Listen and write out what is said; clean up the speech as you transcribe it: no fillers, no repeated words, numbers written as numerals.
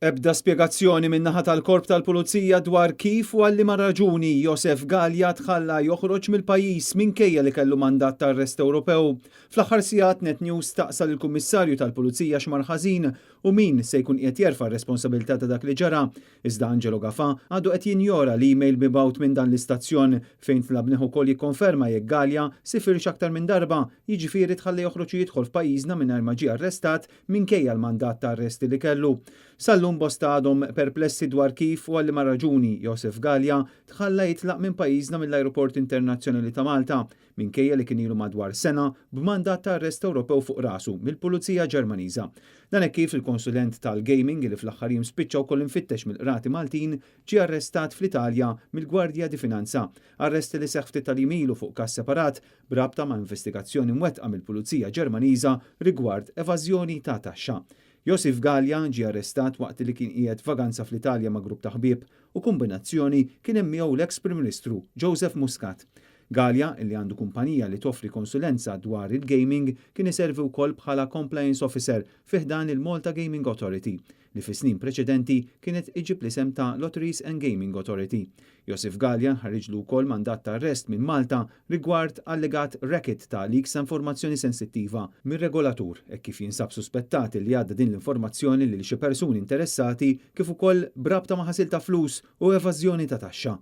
Ebda spjegazzjoni min-naħa tal-Korp tal-Pulizija dwar kif u għal liema raġuni Joseph Galja tħalla joħroġ mill-pajjiż minkejja li kellu mandat tar-arrest Ewropew. Fl-aħħar sigħat Net News staqsal il-Kummissarju tal-Pulizija Xmar Ħażin u min se jkun qiegħed jerfa' r-responsabilità ta' dak li ġara. Iżda Angelo Gafà għadu qed jinjora l-email mibgħut minn dan l-istazzjon fejn tlabnieh ukoll jikkonferma jekk Galja sifirx aktar minn darba, jiġifieri tħalli joħroġ u jidħol f'pajjiżna mingħajr ma ġie arrestat minkejja l-mandat ta' arresti li kellu. Sallum bosta għadhom perplessi dwar kif u għalli ma raġuni Joseph Galja tħalla jitlaq minn pajjiżna mill-Ajruport Internazzjonali ta' Malta minkejja li kien ilu madwar sena b'mandat ta' arrest Ewropew fuq rasu mill-Pulizija Ġermaniża. Dan hekk kif il-konsulent tal-gaming li fl-aħħar jiem spiċċa wkoll infittex mill-qrati Maltin ġie arrestat fl-Italja mill-Gwardja di Finanza. Arresti li seħħ ftit tal-ilu fuq każ separat b'rabta ma' investigazzjoni mwettqa mill-Pulizija Ġermaniża rigward evażjoni ta' taxxa. Joseph Galja ġie arrestat waqt li kien qiegħed vaganza fl-Italja ma' grupp ta' ħbieb u kombinazzjoni kien hemm miegħu l-eks Prim Ministru Joseph Muscat. Galja, illi għandu kumpanija li toffri konsulenza dwar il-gaming, kien iservi wkoll bħala compliance officer fih dan il-Malta Gaming Authority, li fi snin preċedenti kienet iġib l-isem ta' Lotteries and Gaming Authority. Joseph Galja ħarriġlu wkoll mandat ta' arrest minn Malta rigward allegat racket ta' leaks ta' informazzjoni sensittiva mir-regolatur e kif jinsab suspettati li għadda din l-informazzjoni lil xi persuni interessati kif ukoll brabta ma' ħasil ta' flus u evażjoni ta' taxxa.